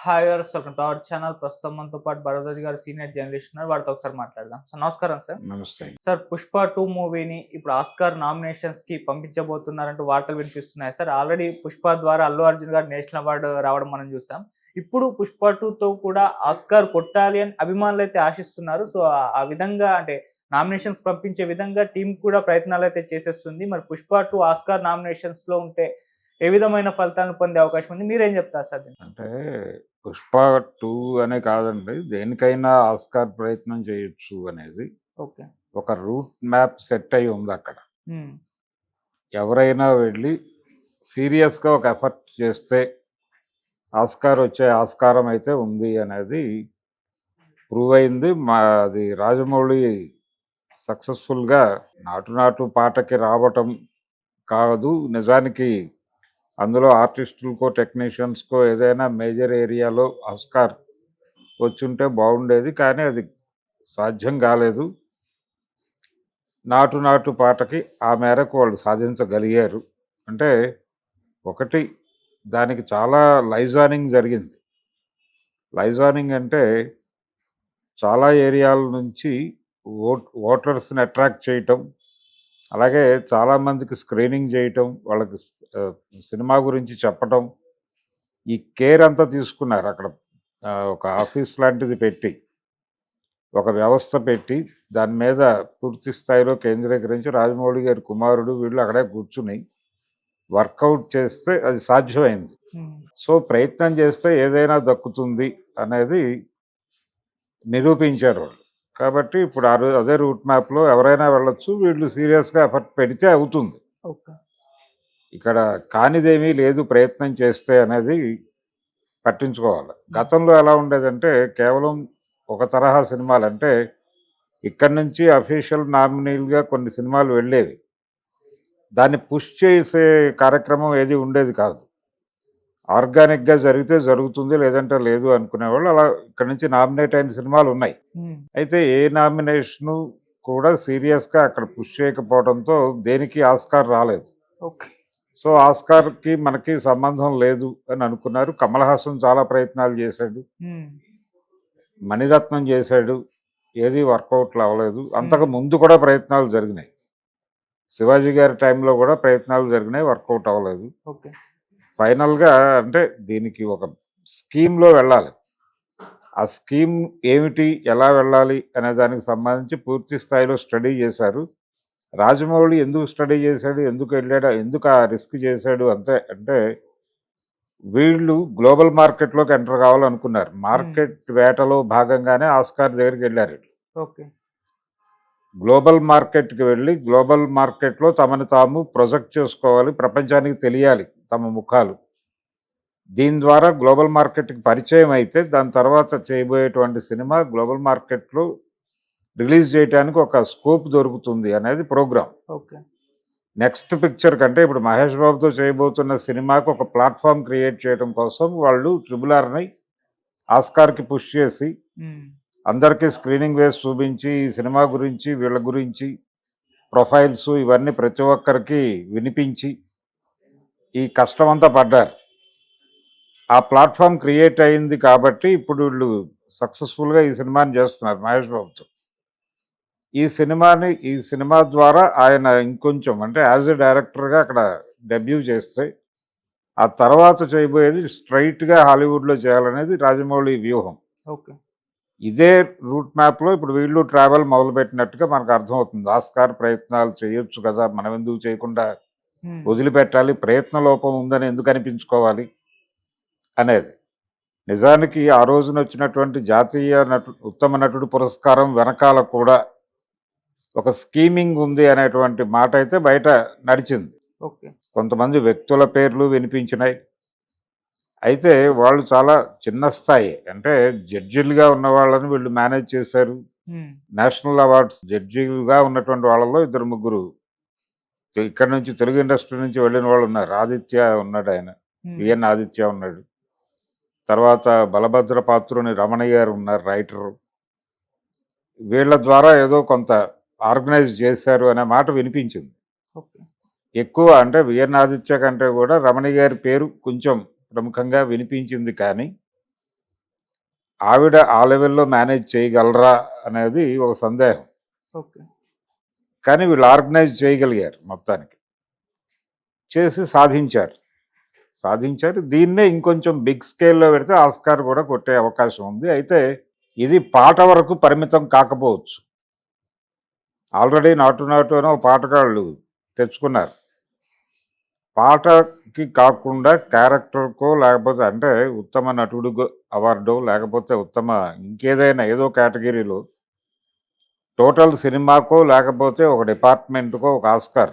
Hi viewers, welcome to our channel. ప్రస్తుతం మనతో పాటు భరద్వాజ్ గారు సీనియర్ జర్నలిస్ట్ ఉన్నారు. వారితో ఒకసారి మాట్లాడదాం. సార్ నమస్కారం సార్. నమస్తే. సార్ 'పుష్ప 2' మూవీని ఇప్పుడు ఆస్కార్ నామినేషన్స్‌కి పంపించబోతున్నారంటూ వార్తలు వినిపిస్తున్నాయి సార్. ఆల్రెడీ 'పుష్ప' ద్వారా అల్లు అర్జున్ గారు నేషనల్ అవార్డు రావడం మనం చూసాం. ఇప్పుడు 'పుష్ప 2'తో కూడా ఆస్కార్ కొట్టాలి అని అభిమానులైతే ఆశిస్తున్నారు. సో, ఆ విధంగా అంటే నామినేషన్స్ పంపించే విధంగా టీమ్ కూడా ప్రయత్నాలైతే చేసేస్తుంది. మరి 'పుష్ప 2' ఆస్కార్ నామినేషన్స్‌లో ఉంటే ఏ విధమైన ఫలితాలను పొందే అవకాశం ఉంది? మీరేం చెప్తారు సార్ దీనికి? అంటే 'పుష్ప 2' అనే కాదండి. దేనికైనా ఆస్కార్ ప్రయత్నం చేయొచ్చు అనేది ఓకే. ఒక రూట్ మ్యాప్ సెట్ అయ్యి ఉందక్కడ. హ్మ్. ఎవరైనా వెళ్ళి సీరియస్‌గా ఒక ఎఫర్ట్ చేస్తే ఆస్కార్ వచ్చే ఆస్కారం అయితే ఉంది అనేది ప్రూవ్ అయింది. అది రాజమౌళి సక్సెస్‌ఫుల్‌గా 'నాటు నాటు' పాటకి రావటం కాదు. నిజానికి అందులో ఆర్టిస్టులకో, టెక్నీషియన్స్‌కో ఏదైనా మేజర్ ఏరియాలో ఆస్కార్ వచ్చుంటే బాగుండేది. కానీ అది సాధ్యం కాలేదు. 'నాటు నాటు' పాటకి ఆ మేరకు వాళ్ళు సాధించగలిగారు. అంటే ఒకటి దానికి చాలా లైజానింగ్ జరిగింది. లైజానింగ్ అంటే చాలా ఏరియాల నుంచి ఓటర్స్‌ని అట్రాక్ట్ చేయటం, అలాగే చాలామందికి స్క్రీనింగ్ చేయటం, వాళ్ళకి ఆహ్, సినిమా గురించి చెప్పటం, ఈ కేర్ అంతా తీసుకున్నారు అక్కడ. ఒక ఆఫీస్ లాంటిది పెట్టి, ఒక వ్యవస్థ పెట్టి, దాని మీద పూర్తి స్థాయిలో కేంద్రీకరించి రాజమౌళి గారి కుమారుడు వీళ్ళు అక్కడే కూర్చుని వర్కౌట్ చేస్తే అది సాధ్యమైంది. హ్మ్. సో, ప్రయత్నం చేస్తే ఏదైనా దక్కుతుంది అనేది నిరూపించారు వాళ్ళు. కాబట్టి ఇప్పుడు అదే రూట్ మ్యాప్‌లో ఎవరైనా వెళ్ళొచ్చు. వీళ్ళు సీరియస్‌గా ఎఫర్ట్ పెడితే అవుతుంది. ఓకే. ఇక్కడ కానిదేమీ లేదు ప్రయత్నం చేస్తే అనేది పట్టించుకోవాలి. హ్మ్. గతంలో ఎలా ఉండేదంటే కేవలం ఒక తరహా సినిమాలంటే ఇక్కడి నుంచి అఫీషియల్ నామినీలుగా కొన్ని సినిమాలు వెళ్ళేవి. దాన్ని పుష్ చేసే కార్యక్రమం ఏది ఉండేది కాదు. ఆర్గానిక్‌గా జరిగితే జరుగుతుంది, లేదంటే లేదు అనుకునేవాళ్ళు. అలా ఇక్కడి నుంచి నామినేట్ అయిన సినిమాలున్నాయి. హ్మ్. అయితే ఏ నామినేషను కూడా సీరియస్‌గా అక్కడ పుష్ చేయకపోవడంతో దేనికి ఆస్కార్ రాలేదు. ఓకే. సో, ఆస్కార్‌కి మనకి సంబంధం లేదు అని అనుకున్నారు. కమల్ హాసన్ చాలా ప్రయత్నాలు చేశాడు. హ్మ్. మణిరత్నం చేశాడు. ఏది వర్కౌట్‌లు అవ్వలేదు. అంతకు హ్మ్. ముందు కూడా ప్రయత్నాలు జరిగినాయి. శివాజీ గారి టైంలో కూడా ప్రయత్నాలు జరిగినాయి. వర్కౌట్ అవ్వలేదు. ఓకే. ఫైనల్‌గా అంటే దీనికి ఒక స్కీమ్‌లో వెళ్ళాలి. ఆ స్కీమ్ ఏమిటి? ఎలా వెళ్ళాలి? అనే దానికి సంబంధించి పూర్తి స్థాయిలో స్టడీ చేశారు. రాజమౌళి ఎందుకు స్టడీ చేశాడు? ఎందుకు వెళ్ళాడు? ఎందుకు ఆ రిస్క్ చేశాడు? అంతే అంటే వీళ్ళు గ్లోబల్ మార్కెట్‌లోకి ఎంటర్ కావాలనుకున్నారు. హ్మ్. మార్కెట్ వేటలో భాగంగానే ఆస్కార్ దగ్గరికెళ్లారు. ఓకే. గ్లోబల్ మార్కెట్‌కి వెళ్ళి, గ్లోబల్ మార్కెట్‌లో తమను తాము ప్రొజెక్ట్ చేసుకోవాలి. ప్రపంచానికి తెలియాలి తమ ముఖాలు. దీని ద్వారా గ్లోబల్ మార్కెట్‌కి పరిచయం అయితే, దాని తర్వాత చేయబోయేటువంటి సినిమా గ్లోబల్ మార్కెట్‌లో రిలీజ్ చేయటానికి ఒక స్కోప్ దొరుకుతుంది అనేది ప్రోగ్రామ్. ఓకే. నెక్స్ట్ పిక్చర్ కంటే ఇప్పుడు 'మహేష్ బాబుతో' చేయబోతున్న సినిమాకి ఒక ప్లాట్‌ఫార్మ్ క్రియేట్ చేయడం కోసం వాళ్ళు 'ట్రిపుల్ ఆర్'ని ఆస్కార్‌కి పుష్ చేసి, హ్మ్. అందరికీ స్క్రీనింగ్ వేసి చూపించి, ఈ సినిమా గురించి, వీళ్ళ గురించి ప్రొఫైల్స్ ఇవన్నీ ప్రతి ఒక్కరికి వినిపించి, ఈ కష్టమంతా పడ్డారు. ఆ ప్లాట్‌ఫార్మ్ క్రియేట్ అయింది కాబట్టి ఇప్పుడు వీళ్ళు సక్సెస్‌ఫుల్‌గా ఈ సినిమాని చేస్తున్నారు 'మహేష్ బాబుతో'. ఈ సినిమా ద్వారా ఆయన ఇంకొంచెం అంటే యాజ్ ఎ డైరెక్టర్‌గా అక్కడ డెబ్యూ చేస్తే, ఆ తర్వాత చేయబోయేది స్ట్రెయిట్‌గా హాలీవుడ్‌లో చేయాలనేది రాజమౌళి వ్యూహం. ఓకే. ఇదే రూట్ మ్యాప్‌లో ఇప్పుడు వీళ్ళు ట్రావెల్ మొదలుపెట్టినట్టుగా మనకు అర్థమవుతుంది. ఆస్కార్ ప్రయత్నాలు చేయొచ్చు కదా! మనం ఎందుకు చేయకుండా హ్మ్. వదిలిపెట్టాలి? ప్రయత్న లోపం ఉందని ఎందుకు అనిపించుకోవాలి? అనేది. నిజానికి ఆ రోజున వచ్చినటువంటి జాతీయ ఉత్తమ నటుడు పురస్కారం వెనకాల కూడా ఒక స్కీమింగ్ ఉంది అనేటువంటి మాట అయితే బయట నడిచింది. ఓకే. కొంతమంది వ్యక్తుల పేర్లు వినిపించినాయి. అయితే వాళ్ళు చాలా చిన్న స్థాయి అంటే జడ్జిలుగా ఉన్న వాళ్ళని వీళ్ళు మేనేజ్ చేశారు. హ్మ్. నేషనల్ అవార్డ్స్ జడ్జిలుగా ఉన్నటువంటి వాళ్ళలో ఇద్దరు ముగ్గురు ఇక్కడి నుంచి తెలుగు ఇండస్ట్రీ నుంచి వెళ్ళిన వాళ్ళు ఉన్నారు. ఆదిత్య ఉన్నాడు ఆయన. హ్మ్. విఎన్ ఆదిత్య ఉన్నాడు. తర్వాత బలభద్ర పాత్రుని రమణయ్య గారు ఉన్నారు రైటరు. వీళ్ళ ద్వారా ఏదో కొంత ఆర్గనైజ్ చేశారు అనే మాట వినిపించింది. ఓకే. ఎక్కువ అంటే విఎన్ ఆదిత్య కంటే కూడా రమణి గారి పేరు కొంచెం ప్రముఖంగా వినిపించింది. కానీ ఆవిడ ఆ లెవెల్‌లో మేనేజ్ చేయగలరా అనేది ఒక సందేహం. ఓకే. కానీ వీళ్ళు ఆర్గనైజ్ చేయగలిగారు మొత్తానికి. చేసి సాధించారు. సాధించారు. దీన్నే ఇంకొంచెం బిగ్ స్కేల్‌లో పెడితే ఆస్కార్ కూడా కొట్టే అవకాశం ఉంది. అయితే ఇది పాట వరకు పరిమితం కాకపోవచ్చు. ఆల్రెడీ 'నాటు నాటు' అని ఒక పాటగాళ్ళు తెచ్చుకున్నారు. పాటకి కాకుండా క్యారెక్టర్‌కో లేకపోతే అంటే ఉత్తమ నటుడిగో అవార్డో లేకపోతే ఉత్తమ ఇంకేదైనా ఏదో కేటగిరీలో టోటల్ సినిమాకో లేకపోతే ఒక డిపార్ట్‌మెంట్‌కో ఒక ఆస్కార్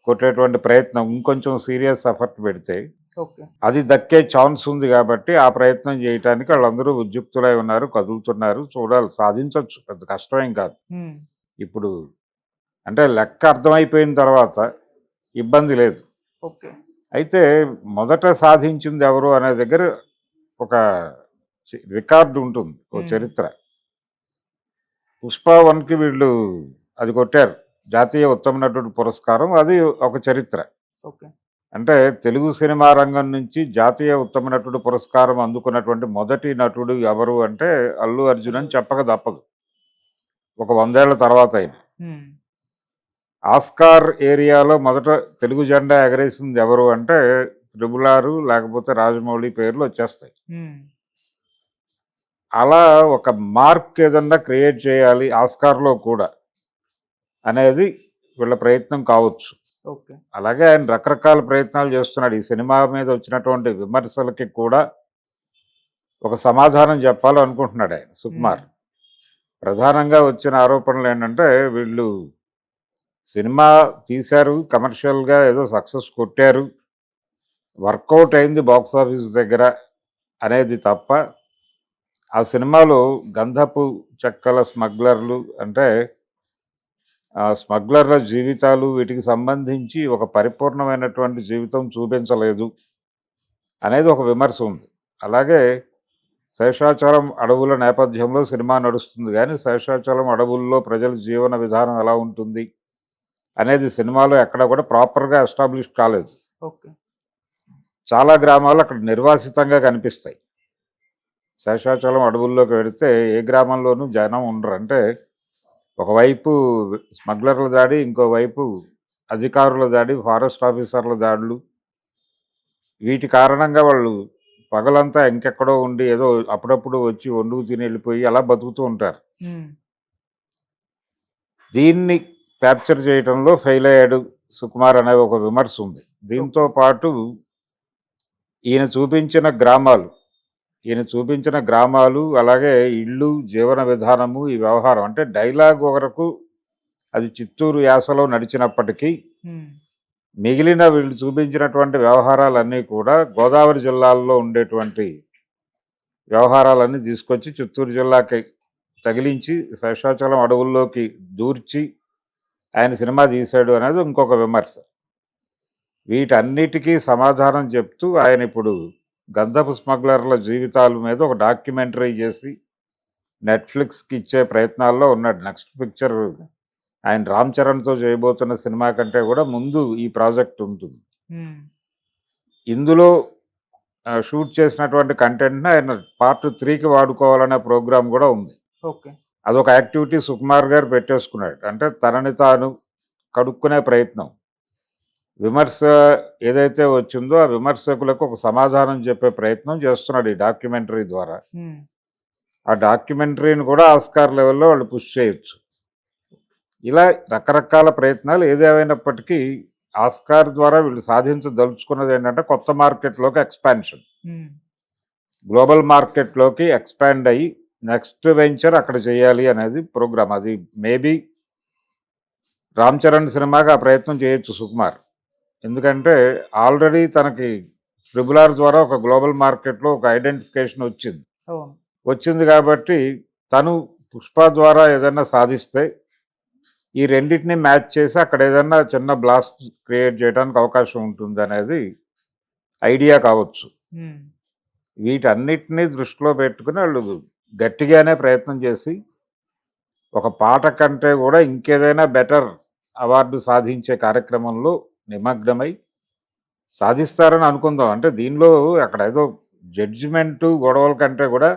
కొట్టేటువంటి ప్రయత్నం ఇంకొంచెం సీరియస్ ఎఫర్ట్ పెడితే ఓకే. అది దక్కే ఛాన్స్ ఉంది కాబట్టి ఆ ప్రయత్నం చేయటానికి వాళ్ళందరూ ఉద్యుక్తులై ఉన్నారు, కదులుతున్నారు. చూడాలి, సాధించొచ్చు. పెద్ద కష్టమేం కాదు. హ్మ్. ఇప్పుడు అంటే లెక్క అర్థమైపోయిన తర్వాత ఇబ్బంది లేదు. ఓకే. అయితే మొదట సాధించింది ఎవరు అనే దగ్గర ఒక రికార్డు ఉంటుంది, ఓ చరిత్ర. 'పుష్ప 1'కి వీళ్ళు అది కొట్టారు, జాతీయ ఉత్తమ నటుడు పురస్కారం. అది ఒక చరిత్ర. ఓకే. అంటే తెలుగు సినిమా రంగం నుంచి జాతీయ ఉత్తమ నటుడు పురస్కారం అందుకున్నటువంటి మొదటి నటుడు ఎవరు అంటే అల్లు అర్జున్ అని చెప్పక తప్పదు. ఒక 100 ఏళ్ల తర్వాత అయిన హ్మ్. ఆస్కార్ ఏరియాలో మొదట తెలుగు జెండా ఎగరేసింది ఎవరు అంటే త్రిబుల్ ఆర్ లేకపోతే రాజమౌళి పేర్లు వచ్చేస్తాయి. హ్మ్. అలా ఒక మార్క్ ఏదన్నా క్రియేట్ చేయాలి ఆస్కార్లో కూడా అనేది వీళ్ళ ప్రయత్నం కావచ్చు. ఓకే. అలాగే ఆయన రకరకాల ప్రయత్నాలు చేస్తున్నాడు. ఈ సినిమా మీద వచ్చినటువంటి విమర్శలకి కూడా ఒక సమాధానం చెప్పాలనుకుంటున్నాడు ఆయన, సుకుమార్. ప్రధానంగా వచ్చిన ఆరోపణలు ఏంటంటే వీళ్ళు సినిమా తీశారు, కమర్షియల్గా ఏదో సక్సెస్ కొట్టారు, వర్కౌట్ అయింది బాక్స్ ఆఫీస్ దగ్గర అనేది తప్ప ఆ సినిమాలో గంధపు చెక్కల స్మగ్లర్లు అంటే స్మగ్లర్ల జీవితాలు వీటికి సంబంధించి ఒక పరిపూర్ణమైనటువంటి జీవితం చూపించలేదు అనేది ఒక విమర్శ ఉంది. అలాగే శేషాచలం అడవుల నేపథ్యంలో సినిమా నడుస్తుంది కానీ శేషాచలం అడవుల్లో ప్రజల జీవన విధానం ఎలా ఉంటుంది అనేది సినిమాలో ఎక్కడ కూడా ప్రాపర్గా ఎస్టాబ్లిష్ కాలేదు. ఓకే. చాలా గ్రామాలు అక్కడ నిర్వాసితంగా కనిపిస్తాయి. శేషాచలం అడవుల్లోకి వెళితే ఏ గ్రామంలోనూ జనం ఉండరు. అంటే ఒకవైపు స్మగ్లర్ల దాడి, ఇంకోవైపు అధికారుల దాడి, ఫారెస్ట్ ఆఫీసర్ల దాడులు. వీటి కారణంగా వాళ్ళు పగలంతా ఇంకెక్కడో ఉండి ఏదో అప్పుడప్పుడు వచ్చి వండుకు తిని వెళ్ళిపోయి అలా బతుకుతూ ఉంటారు. దీన్ని క్యాప్చర్ చేయడంలో ఫెయిల్ అయ్యాడు సుకుమార్ అనే ఒక విమర్శ ఉంది. దీంతో పాటు ఈయన చూపించిన గ్రామాలు అలాగే ఇళ్ళు, జీవన విధానము, ఈ వ్యవహారం అంటే డైలాగ్ వరకు అది చిత్తూరు యాసలో నడిచినప్పటికీ మిగిలిన వీళ్ళు చూపించినటువంటి వ్యవహారాలన్నీ కూడా గోదావరి జిల్లాల్లో ఉండేటువంటి వ్యవహారాలన్నీ తీసుకొచ్చి చిత్తూరు జిల్లాకి తగిలించి శేషాచలం అడవుల్లోకి దూర్చి ఆయన సినిమా తీశాడు అనేది ఇంకొక విమర్శ. వీటన్నిటికీ సమాధానం చెప్తూ ఆయన ఇప్పుడు గంధపు స్మగ్లర్ల జీవితాల మీద ఒక డాక్యుమెంటరీ చేసి నెట్ఫ్లిక్స్కి ఇచ్చే ప్రయత్నాల్లో ఉన్నాడు. నెక్స్ట్ పిక్చర్ ఆయన రామ్ చరణ్తో చేయబోతున్న సినిమా కంటే కూడా ముందు ఈ ప్రాజెక్ట్ ఉంటుంది. ఇందులో షూట్ చేసినటువంటి కంటెంట్ని ఆయన పార్ట్ 3కి వాడుకోవాలనే ప్రోగ్రాం కూడా ఉంది. ఓకే. అదొక యాక్టివిటీ సుకుమార్ గారు పెట్టేసుకున్నాడు. అంటే తనని తాను కడుక్కునే ప్రయత్నం. విమర్శ ఏదైతే వచ్చిందో ఆ విమర్శకులకు ఒక సమాధానం చెప్పే ప్రయత్నం చేస్తున్నాడు ఈ డాక్యుమెంటరీ ద్వారా. ఆ డాక్యుమెంటరీని కూడా ఆస్కార్ లెవెల్లో వాళ్ళు పుష్ చేయొచ్చు. ఇలా రకరకాల ప్రయత్నాలు. ఏదేమైనప్పటికీ ఆస్కార్ ద్వారా వీళ్ళు సాధించదలుచుకున్నది ఏంటంటే కొత్త మార్కెట్లోకి ఎక్స్పాన్షన్, గ్లోబల్ మార్కెట్లోకి ఎక్స్పాండ్ అయ్యి నెక్స్ట్ వెంచర్ అక్కడ చేయాలి అనేది ప్రోగ్రామ్. అది మేబీ రామ్ చరణ్ సినిమాకి ఆ ప్రయత్నం చేయొచ్చు సుకుమార్. ఎందుకంటే ఆల్రెడీ తనకి త్రిబుల్ ఆర్ ద్వారా ఒక గ్లోబల్ మార్కెట్లో ఒక ఐడెంటిఫికేషన్ వచ్చింది కాబట్టి తను పుష్ప ద్వారా ఏదైనా సాధిస్తే ఈ రెండింటిని మ్యాచ్ చేసి అక్కడ ఏదైనా చిన్న బ్లాస్ట్ క్రియేట్ చేయడానికి అవకాశం ఉంటుంది అనేది ఐడియా కావచ్చు. వీటన్నిటినీ దృష్టిలో పెట్టుకుని వాళ్ళు గట్టిగానే ప్రయత్నం చేసి ఒక పాట కంటే కూడా ఇంకేదైనా బెటర్ అవార్డు సాధించే కార్యక్రమంలో నిమగ్నమై సాధిస్తారని అనుకుందాం. అంటే దీనిలో అక్కడ ఏదో జడ్జిమెంటు గొడవల కంటే కూడా